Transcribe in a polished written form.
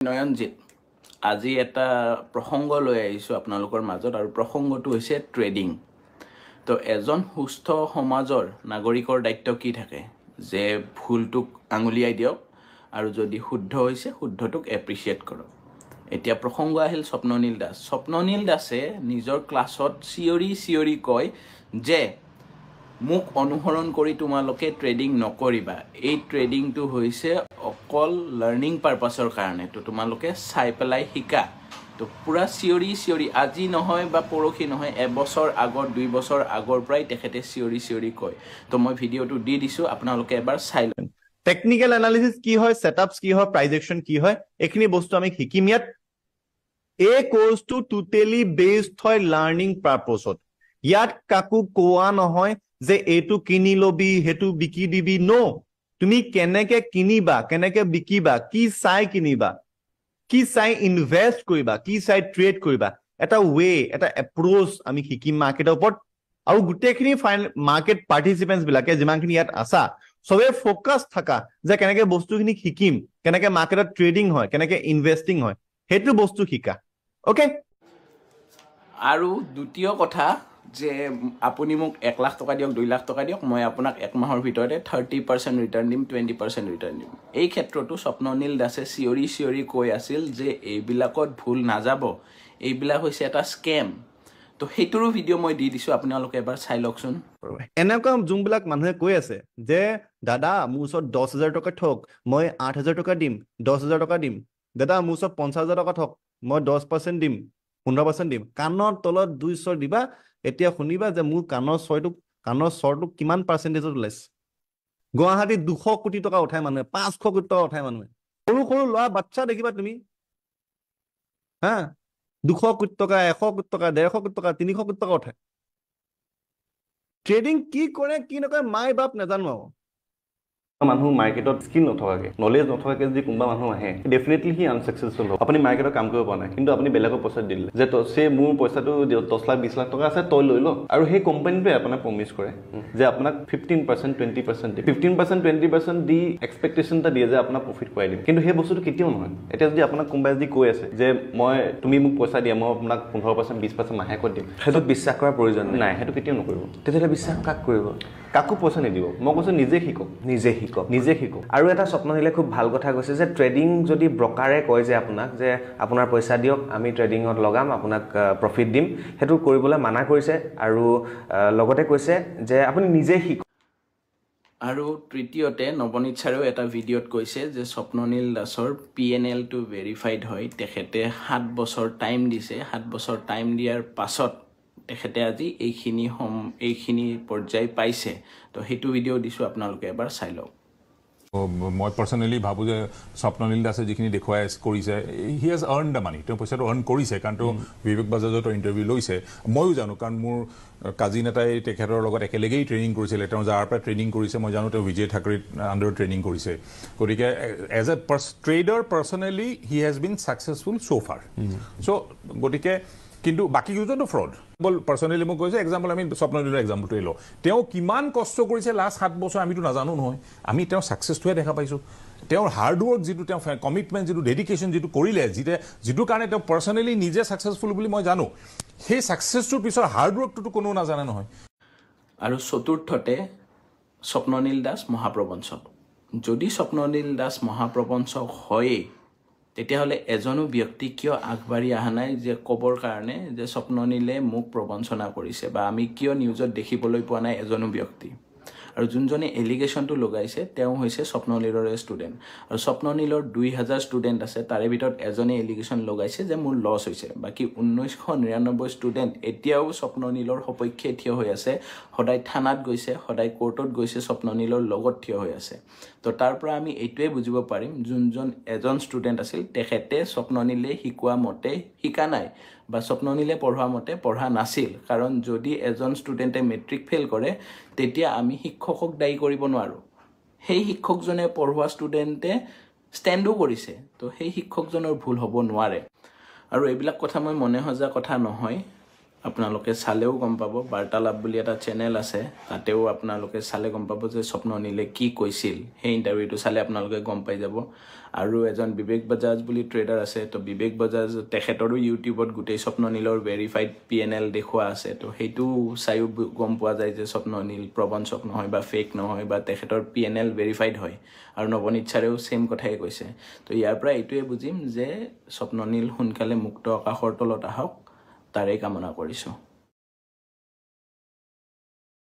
নয়নজিৎ আজি এটা প্ৰসংগ লৈ আহিছো আপোনালোকৰ মাজত আৰু প্ৰসংগটো হৈছে ট্ৰেডিং তো এজন সুস্থ সমাজৰ নাগৰিকৰ দায়িত্ব কি থাকে যে ভুলটোক আঙুলিয়াই দিয়ক আৰু যদি শুদ্ধ হৈছে শুদ্ধটোক এপ্ৰিচিয়েট কৰক এতিয়া প্ৰসংগ আহিল স্বপ্ননীল দাসে নিজৰ ক্লাছত চিঞৰি কয় যে মোক অনুসৰণ কৰি তোমালোকে ট্ৰেডিং নকৰিবা এই ট্ৰেডিংটো হৈছে অকল লাৰ্নিং পাৰপাছৰ কাৰণে তো তোমালোকে চাই পেলাই শিকা তো পুৰা চিঞৰি আজি নহয় বা পৰখি নহয় এবছৰ আগৰ 2 বছৰ আগৰ পৰাই তেখেতে চিঞৰি কয় তো মই ভিডিঅ'টো দি দিছো আপোনালোকে এবাৰ চাই লওক টেকনিক্যাল এনালিসিস কি হয় সেটআপস কি হয় প্রাইস একশন কি হয় এখিনি বস্তু আমি শিকিম ইয়াত এই কোর্সটো টোটালি বেসড হয় লার্নিং পারপাসত ইয়াত কাকু কোৱা নহয় যে এটো কিনি লবি হেতু বিকি দিবি নো তুমি কেনেকে কিনিবা কেনেকে বিকিবা কি চাই কিনিবা কি চাই ইনভেস্ট কৰিবা কি চাই ট্ৰেড কৰিবা এটা ওয়ে এটা এপ্ৰোচ আমি শিকিম মাৰ্কেটৰ ওপৰত আৰু গুটেখিনি মাৰ্কেট পাৰ্টিসিপেন্টস বিলাকে যিমানখিনি ইয়াত আছা সবে ফোকাস থাকা যে কেনেকে বস্তুখিনি শিকিম কেনেকে মাৰ্কেটত ট্ৰেডিং হয় কেনেকে ইনভেস্টিং হয় হেতু বস্তু শিকা ওকে আৰু দ্বিতীয় কথা যে আপুনি মোক 1 লাখ টকা দিয়ক 2 লাখ টকা দিয়ক মই আপোনাক এক মাহৰ ভিতৰতে 30% ৰিটাৰ্ণ দিম 20% ৰিটাৰ্ণ দিম এই ক্ষেত্ৰটো স্বপ্ননীল দাসে চিঞৰি কৈ আছিল যে এইবিলাকত ভুল নাযাব এইবিলাক হৈছে এটা স্কেম তো হেতুৰো ভিডিও মই দি দিছো আপোনালোকে এবাৰ চাই লওকচোন এনেকুৱা জুমবিলাক মানুহে কৈ আছে যে দাদা মুছত 10000 টকা ঠক মই 8000 টকা দিম 10000 টকা দিম দাদা মুছত 50000 টকা ঠক মই 10% দিম 15% দিম কানৰ তলত 200 দিবা এতিয়া শুনিবা যে মোৰ কানৰ স্বৰটো কিমান পাৰ্সেন্টেজত ওলাইছে গুৱাহাটী 200 কোটি টকা উঠাই মানুহে 500 কোটি টকা উঠাই মানুহে সৰু লৰা বাচ্চা দেখিবা তুমি হা 200 কোটি টকা 100 কোটি টকা 150 কোটি টকা 300 কোটি টকা উঠাই ট্ৰেডিং কি কৰে কি নকৰে মাই বাপ নাজানো মানুহ মাৰ্কেটত স্কিল নথকাকে নলেজ নথকাকে যদি কোনবা মানুহ আহে ডেফিনেটলি হি আনসাকসেসফুল হ'ব আপুনি মাৰ্কেটত কাম কৰিব পৰা নাই কিন্তু আপুনি বেলেগক পইচা দিলে যে সে মোৰ পইচাটো 10 লাখ 20 লাখ টকা আছে তই লৈ ল আৰু সেই কোম্পানীটোৱে আপোনাক প্ৰমিস কৰে যে আপোনাক 15% 20% 15% 20% দি এক্সপেক্টেশনটা দিয়ে যে আপোনাক প্ৰফিট কৰাই দিম কিন্তু সেই বস্তুটো কেতিয়াও নহয় এটা যদি আপোনাক কোনবাই যদি কৈ আছে যে মই তুমি মোক পইচা দিয়া মই আপোনাক 15% 20% মাহে কৰি দিম সেইটো বিশ্বাস কৰাৰ প্ৰয়োজন নাই সেইটো কেতিয়াও নকৰিব তেতিয়ালে বিশ্বাস কাক কৰিব কাকো পইচা নিদিব মই কৈছো নিজে শিকক আৰু এটা স্বপ্ননীলে খুব ভাল কথা কৈছে যে ট্ৰেডিং যদি ব্ৰকাৰে কয় যে আপোনাক যে আপোনাৰ পইচা দিয়ক আমি ট্ৰেডিংত লগাম আপোনাক প্ৰফিট দিম হেতু কৰিবলৈ মানা কৰিছে আৰু লগতে কৈছে যে আপুনি নিজে শিকক আৰু তৃতীয়তে নবনীত ছাৰেও এটা ভিডিঅ'ত কৈছে যে স্বপ্ননীল দাসৰ PNL টো ভেৰিফাইড হয় তেখেতে 7 বছৰ টাইম দিছে 7 বছৰ টাইম দিয়াৰ পাছত তেখেতে আজি এইখিনি পৰ্যায় পাইছে তো হেতু ভিডিও দিছো আপোনালোকে এবাৰ চাই লওক মই পাৰ্সোনালি ভাবো যে স্বপ্ননীল দাসে যিখিনি দেখুৱাই কৰিছে হি হেজ আৰ্ন দ্য মানি তেওঁ পইচাটো আৰ্ন কৰিছে কাৰণ তেওঁ বিবেক বাজাজৰ ইণ্টাৰভিউ লৈছে মইও জানো কাৰণ মোৰ কাজিন এটাই তেখেতৰ লগত একেলগেই ট্ৰেনিং কৰিছিল তেওঁ যাৰ পৰা ট্ৰেনিং কৰিছে মই জানো তেওঁ বিজয় ঠাকৰেৰ আণ্ডাৰ ট্ৰেনিং কৰিছে গতিকে as a trader personally he has been successful so far so গতিকে কিন্তু বাকি কিজনটো ফ্ৰড বল পাৰ্সোনালি মই কৈছো এক্সাম্পল আমি স্বপ্ননীলৰ এক্সাম্পলটো এলো তেওঁ কিমান কষ্ট কৰিছে লাষ্ট 7 বছৰ আমিতো নাজানো নহয় আমি তেওঁ সাকসেসটোৱে দেখা পাইছো তেওঁৰ হাৰ্ড ওয়াৰ্ক যেটো তেওঁ কমিটমেন্ট যেটো ডেডিকেশন যেটো কৰিলে যেটো কাৰণে তেওঁ পাৰ্সোনালি নিজে সাকসেসফুল বুলি মই জানো সেই সাকসেসটোৰ পিছৰ হাৰ্ড ওয়াৰ্কটো কোনো নাজানে নহয় আৰু চতুৰ্থতে স্বপ্ননীল দাস মহাপ্ৰবঞ্চক যদি স্বপ্ননীল দাস মহাপ্ৰবঞ্চক হয় তেতিয়াহলে এজনো ব্যক্তি কিয় আগবাঢ়ি আহা নাই যে কবৰ কাৰণে যে স্বপ্ননীলে মোক প্ৰবঞ্চনা কৰিছে বা আমি কিয় নিউজত দেখিবলৈ পোৱা নাই এজনো ব্যক্তি আৰু যোনজনে এলিগেশনটো লগাইছে তেওঁ হৈছে স্বপ্ননীলৰ ষ্টুডেন্ট আৰু স্বপ্ননীলৰ 2000 ষ্টুডেন্ট আছে তাৰে ভিতৰত এজনে এলিগেশন লগাইছে যে মোৰ লছ হৈছে বাকি 1999 ষ্টুডেন্ট এতিয়াও স্বপ্ননীলৰ সপক্ষে থিয় হৈ আছে সদায় থানাত গৈছে সদায় কোৰ্টত গৈছে স্বপ্ননীলৰ লগত থিয় হৈ আছে তো তাৰ পৰা আমি এইটোৱে বুজিব পাৰিম যোনজন এজন ষ্টুডেন্ট আছিল তেখেতে স্বপ্ননীলে শিকোৱা মতে শিকা নাই বা স্বপ্ননীলে পঢ়া মতে পঢ়া নাছিল কাৰণ যদি এজন ষ্টুডেন্টে মেট্ৰিক ফেল কৰে তেতিয়া আমি শিক্ষকক দায়ী কৰিব নোৱাৰো সেই শিক্ষকজনে পঢ়োৱা ষ্টুডেন্টে ষ্টেণ্ডো কৰিছে তো সেই শিক্ষকজনৰ ভুল হ'ব নোৱাৰে আৰু এইবিলাক কথা মই মনে হজা কথা নহয় আপোনালোকে চালেও গম পাব বাৰ্তালাপ বুলি এটা চেনেল আছে তাতেও আপোনালোকে চালে গম পাব যে স্বপ্ননীলে কি কৈছিল সেই ইণ্টাৰভিউটো চালে আপোনালোকে গম পাই যাব আৰু এজন বিবেক বাজাজ বুলি ট্ৰেডাৰ আছে তো বিবেক বাজাজ তেখেতৰো ইউটিউবত গোটেই স্বপ্ননীলৰ ভেৰিফাইড PNL দেখুওৱা আছে তো সেইটো চাইও গম পোৱা যায় যে স্বপ্ননীল প্ৰবঞ্চক নহয় বা ফেক নহয় বা তেখেতৰ PNL ভেৰিফাইড হয় আৰু নৱনীত ছাৰেও সেম কথাই কৈছে তো ইয়াৰ পৰা এইটোৱে বুজিম যে স্বপ্ননীল সোনকালে মুক্ত আকাশৰ তলত আহক তাৰে কামনা কৰিছোঁ